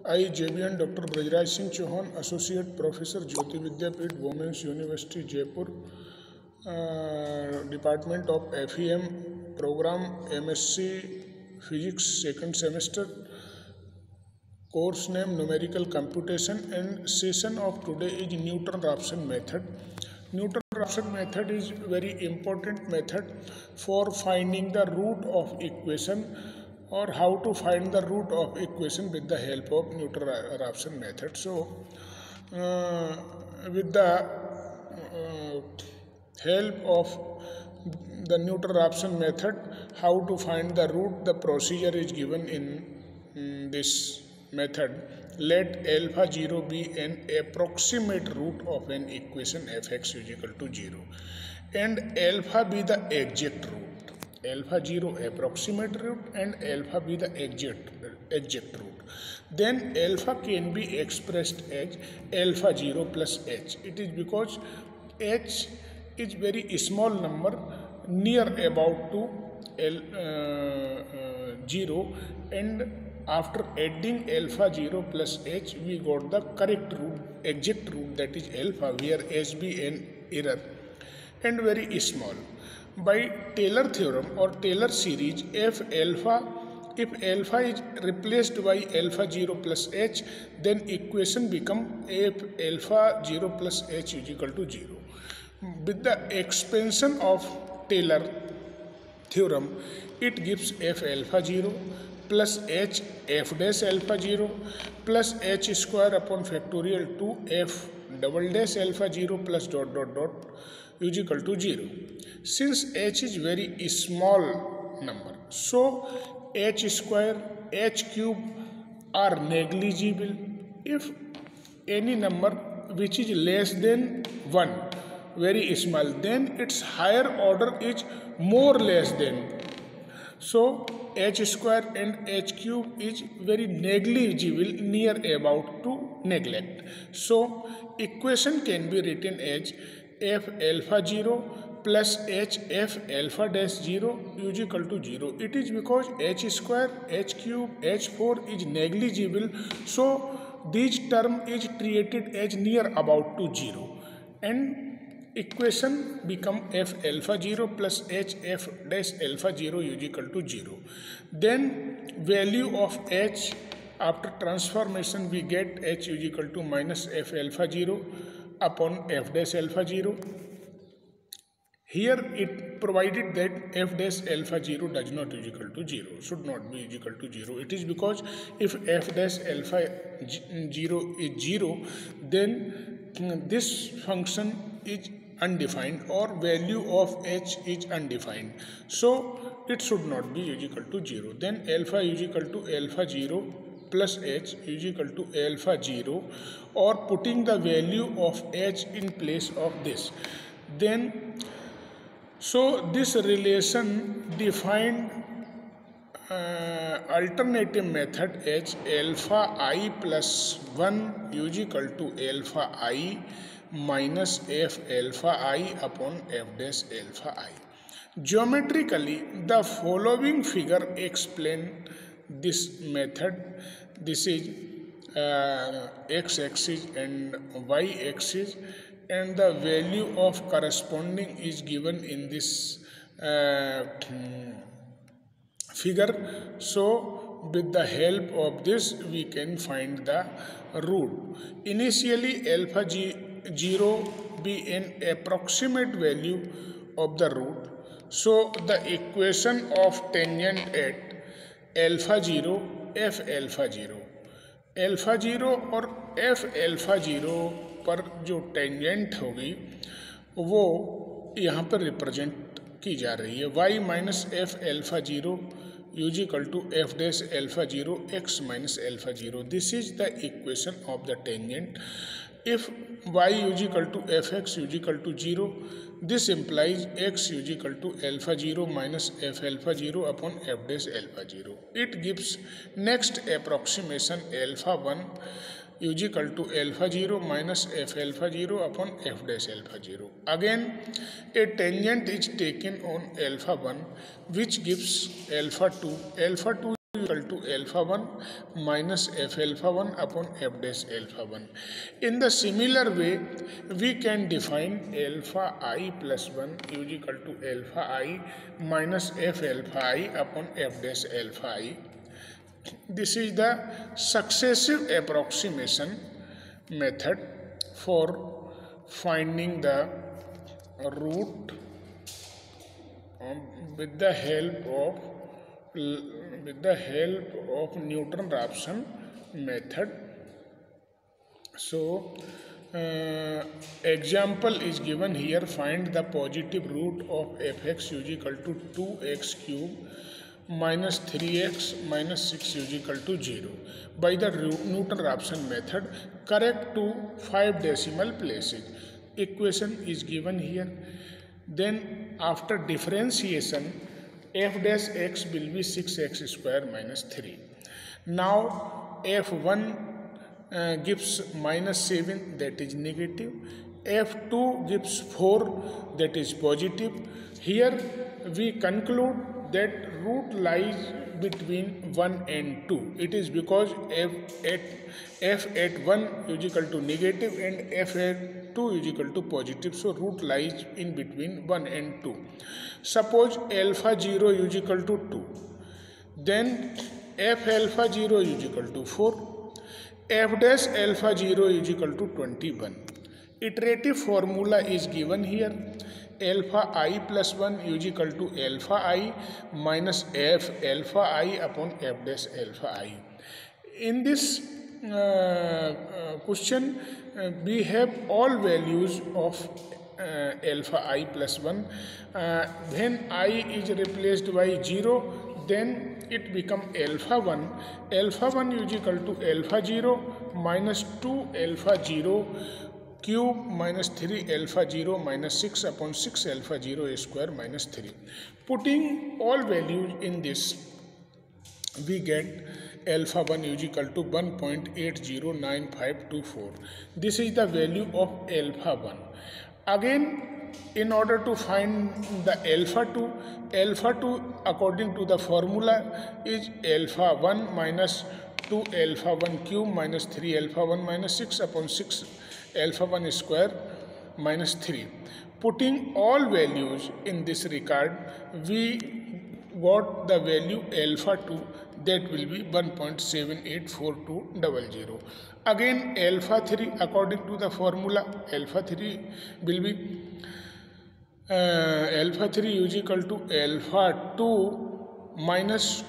I, JBN Dr. Brajraj Singh Chauhan, Associate Professor, Jyoti Vidyapeeth, Women's University, Jaipur, Department of FEM, Program MSc Physics, second semester, course name Numerical Computation, and session of today is Newton-Raphson method. Newton-Raphson method is very important method for finding the root of equation, or how to find the root of equation with the help of Newton-Raphson method. So with the help of the Newton-Raphson method, how to find the root, the procedure is given in this method. Let alpha 0 be an approximate root of an equation fx is equal to 0 and alpha be the exact root. Alpha 0 approximate root and alpha be the exact root. Then alpha can be expressed as alpha 0 plus h. It is because h is very small number near about to 0, and after adding alpha 0 plus h we got the correct root, exact root, that is alpha, where h be an error and very small. By Taylor theorem or Taylor series, if alpha is replaced by alpha 0 plus h, then equation become if alpha 0 plus h is equal to 0. With the expansion of Taylor theorem, it gives f alpha 0 plus h f dash alpha 0 plus h square upon factorial 2 f double dash alpha 0 plus dot dot dot is equal to 0. Since h is very small number, so h square, h cube are negligible. If any number which is less than 1, very small, then its higher order is more less than. So h square and h cube is very negligible, near about to neglect. So equation can be written as f alpha 0 plus h f alpha dash 0 is equal to 0. It is because h square, h cube, h4 is negligible, so this term is treated as near about to 0, and equation become f alpha 0 plus h f dash alpha 0 is equal to 0. Then value of h after transformation we get h is equal to minus f alpha 0 upon f dash alpha 0. Here it provided that f dash alpha 0 does not is equal to 0, should not be is equal to 0. It is because if f dash alpha 0 is 0, then this function is undefined or value of h is undefined, so it should not be is equal to 0. Then alpha is equal to alpha 0 plus h is equal to alpha 0, or putting the value of h in place of this. Then so this relation defined alternative method as alpha I plus 1 is equal to alpha I minus f alpha I upon f dash alpha I. Geometrically, the following figure explain this method. This is x-axis and y-axis, and the value of corresponding is given in this figure. So with the help of this we can find the root. Initially alpha 0 be an approximate value of the root, so the equation of tangent at alpha 0 f alpha 0 alpha 0 और f alpha 0 पर जो tangent होगी वो यहाँ पर represent की जा रही है y minus F alpha 0 is equal to f dash alpha 0 x minus alpha 0. This is the equation of the tangent. If y is equal to fx is equal to 0, this implies x is equal to alpha 0 minus f alpha 0 upon f dash alpha 0. It gives next approximation alpha 1 is equal to alpha 0 minus f alpha 0 upon f dash alpha 0. Again, a tangent is taken on alpha 1 which gives alpha 2. Alpha 2 equal to alpha 1 minus f alpha 1 upon f dash alpha 1. In the similar way, we can define alpha I plus 1 is equal to alpha I minus f alpha I upon f dash alpha I. This is the successive approximation method for finding the root with the help of Newton-Raphson method. So example is given here. Find the positive root of fx is equal to 2x cube minus 3x minus 6 is equal to 0 by the Newton-Raphson method, correct to 5 decimal places. Equation is given here. Then after differentiation, f dash x will be 6x square minus 3. Now f1 gives minus 7, that is negative. f2 gives 4, that is positive. Here we conclude that root lies between 1 and 2. It is because f at 1 is equal to negative and f at 2 is equal to positive. So root lies in between 1 and 2. Suppose alpha 0 is equal to 2. Then f alpha 0 is equal to 4. F dash alpha 0 is equal to 21. Iterative formula is given here. Alpha I plus 1 is equal to alpha I minus f alpha I upon f dash alpha I. In this question, we have all values of alpha I plus 1. When I is replaced by 0, then it becomes alpha 1. Alpha 1 is equal to alpha 0 minus 2 alpha 0 cube minus 3 alpha 0 minus 6 upon 6 alpha 0 square minus 3. Putting all values in this, we get alpha 1 is equal to 1.809524. This is the value of alpha 1. Again, in order to find the alpha 2 according to the formula is alpha 1 minus 2 alpha 1 cube minus 3 alpha 1 minus 6 upon 6 alpha 1 square minus 3. Putting all values in this record, we got the value alpha 2, that will be 1.784200. Again alpha 3, according to the formula, alpha 3 will be alpha 3 is equal to alpha 2 minus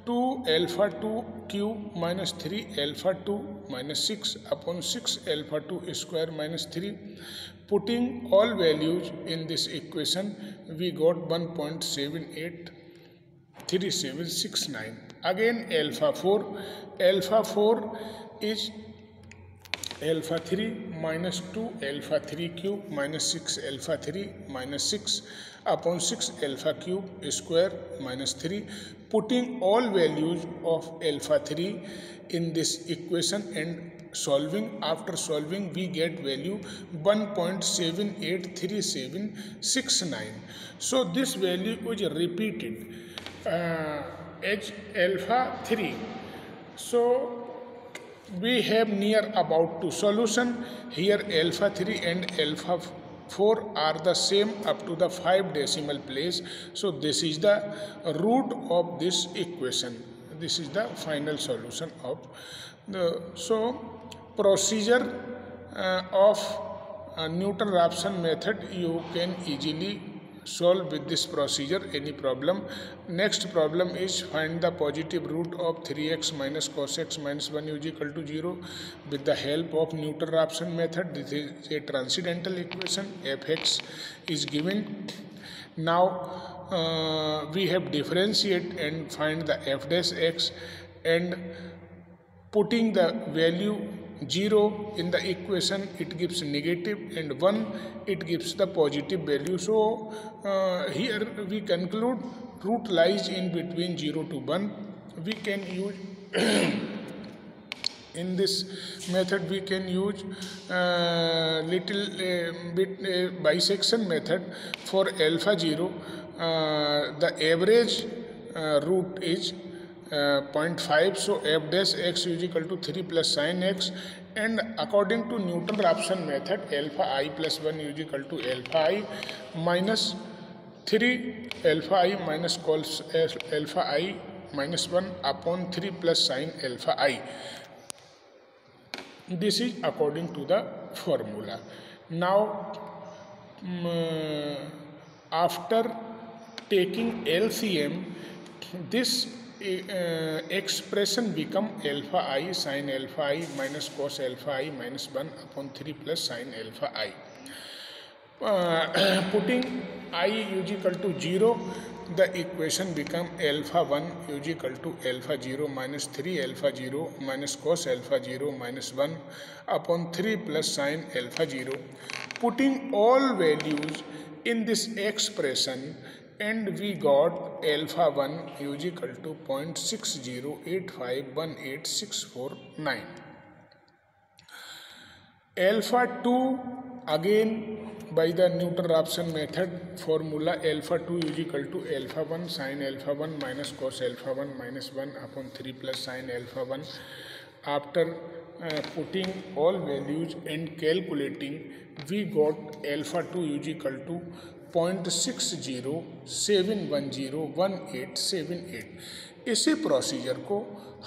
2 alpha 2 cube minus 3 alpha 2 minus 6 upon 6 alpha 2 square minus 3. Putting all values in this equation, we got 1.783769. Again alpha 4 is alpha 3 minus 2 alpha 3 cube minus 6 alpha 3 minus 6 upon 6 alpha cube square minus 3. Putting all values of alpha 3 in this equation and solving, after solving we get value 1.783769. So this value is repeated as alpha 3. So we have near about to solution. Here alpha 3 and alpha 4 are the same up to the 5 decimal place. So this is the root of this equation. This is the final solution of the procedure of Newton-Raphson method. You can easily solve with this procedure any problem. Next problem is find the positive root of 3x minus cos x minus 1 is equal to 0 with the help of Newton-Raphson method. This is a transcendental equation. Fx is given. Now we have differentiate and find the f dash x, and putting the value 0 in the equation, it gives negative, and 1 it gives the positive value. So here we conclude root lies in between 0 to 1. We can use in this method we can use little bit bisection method. For alpha 0, the average root is 0.5. So f dash x is equal to 3 plus sin x, and according to Newton-Raphson method, alpha I plus 1 is equal to alpha I minus 3 alpha I minus cos alpha I minus 1 upon 3 plus sin alpha I. This is according to the formula. Now after taking LCM, this expression become alpha I sin alpha I minus cos alpha I minus 1 upon 3 plus sin alpha I. Putting I is equal to 0, the equation become alpha 1 is equal to alpha 0 minus 3 alpha 0 minus cos alpha 0 minus 1 upon 3 plus sin alpha 0. Putting all values in this expression, and we got alpha 1 is equal to 0.60851869. Alpha 2, again by the Newton-Raphson method formula, alpha 2 is equal to alpha 1 sin alpha 1 minus cos alpha 1 minus 1 upon 3 plus sin alpha 1. After putting all values and calculating, we got alpha 2 is equal to 0.6071011878. इसी procedure को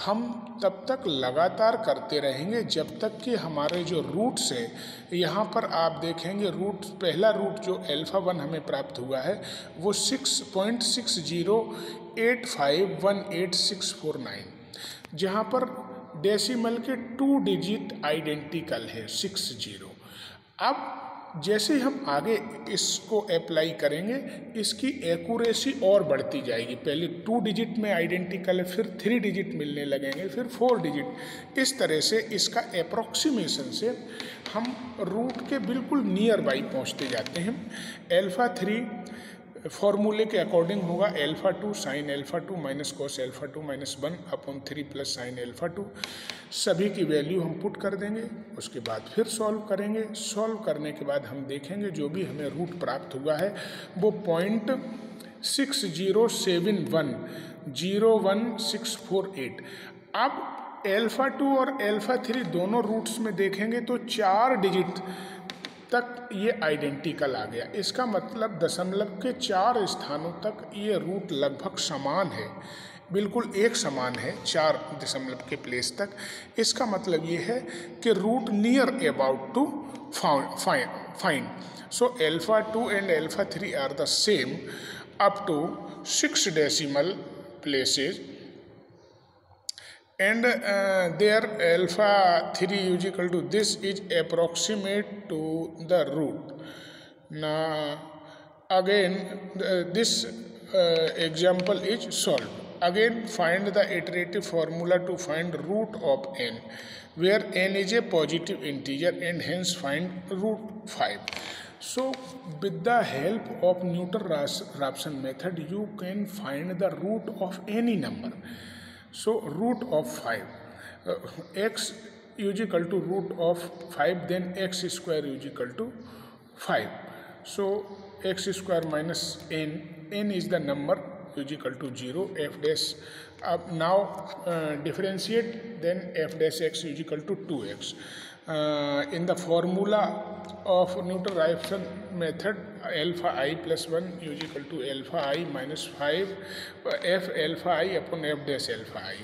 हम तब तक लगातार करते रहेंगे जब तक कि हमारे जो रूट्स है, यहाँ पर आप देखेंगे रूट, पहला रूट जो alpha 1 हमें प्राप्त हुआ है वो 6.6085188649, जहाँ पर डेसिमल के 2 डिजिट आइडेंटिकल है 60. अब जैसे हम आगे इसको अप्लाई करेंगे, इसकी एक्यूरेसी और बढ़ती जाएगी. पहले 2 डिजिट में आइडेंटिकल है, फिर 3 डिजिट मिलने लगेंगे, फिर 4 डिजिट. इस तरह से इसका अप्रोक्सीमेशन से हम रूट के बिल्कुल नियर बाई पहुंचते जाते हैं. alpha 3 फॉर्मूले के अकॉर्डिंग होगा alpha 2 sin alpha 2 minus cos alpha 2 minus 1 upon 3 plus sin alpha 2. सभी की वैल्यू हम पुट कर देंगे, उसके बाद फिर सॉल्व करेंगे. सॉल्व करने के बाद हम देखेंगे जो भी हमें रूट प्राप्त हुआ है वो 0.6071011648. अब alpha 2 और alpha 3 दोनों रूट्स में देखेंगे तो 4 डिजिट तक ये आइडेंटिकल आ गया. इसका मतलब दशमलव के 4 स्थानों तक ये रूट लगभग समान है, बिल्कुल एक समान है 4 दशमलव के प्लेस तक. इसका मतलब ये है कि root near about to find. So alpha 2 and alpha 3 are the same up to 6 decimal places, and their alpha 3 is equal to this is approximate to the root. Now again this example is solved. Again find the iterative formula to find root of n, where n is a positive integer, and hence find root 5. So with the help of Newton-Raphson method you can find the root of any number. So root of 5, x is equal to root of 5, then x square is equal to 5. So x square minus n is the number is equal to 0. F dash, now differentiate, then f dash x is equal to 2x. In the formula of Newton-Raphson method, alpha I plus 1 is equal to alpha I minus 5 f alpha I upon f dash alpha I.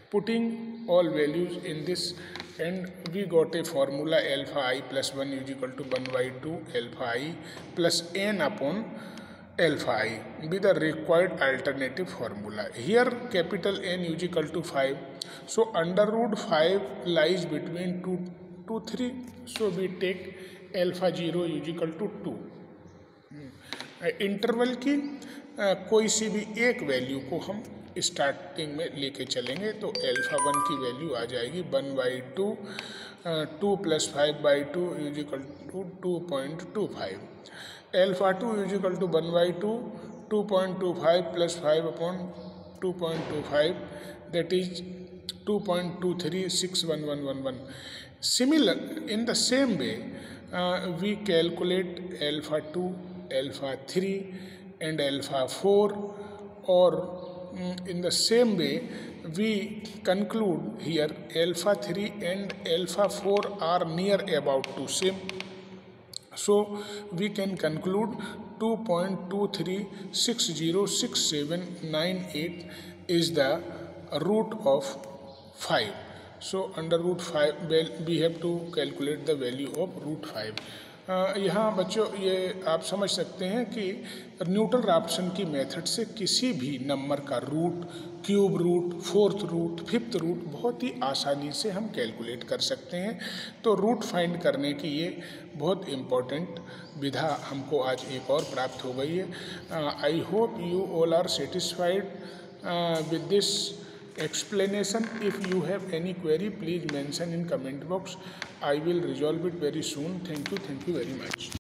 Putting all values in this, and we got a formula alpha I plus 1 is equal to 1 by 2 alpha I plus n upon alpha I with the required alternative formula. Here capital N is equal to 5. So under root 5 lies between 2 to 3. So we take alpha 0 is equal to 2. Interval की कोई सी भी एक value को हम starting में लेके चलेंगे तो alpha 1 की वैल्यू आ जाएगी 1 by 2, 2 plus 5 by 2 is equal to 2.25. alpha 2 is equal to 1 by 2, 2.25 plus 5 upon 2.25, that is 2.236111. Similar, in the same way, we calculate alpha 2, alpha 3 and alpha 4, or in the same way we conclude here alpha 3 and alpha 4 are near about to same. So we can conclude 2.23606798 is the root of 5. So under root 5 we have to calculate the value of root 5. यहाँ बच्चों ये आप समझ सकते हैं कि Newton Raphson की method से किसी भी नंबर का root, cube root, fourth root, fifth root बहुत ही आसानी से हम कैलकुलेट कर सकते हैं। तो रूट फाइंड करने की ये बहुत इम्पोर्टेंट विधा हमको आज एक और प्राप्त हो गई है। I hope you all are satisfied with this explanation. If you have any query, please mention in comment box. I will resolve it very soon. Thank you very much.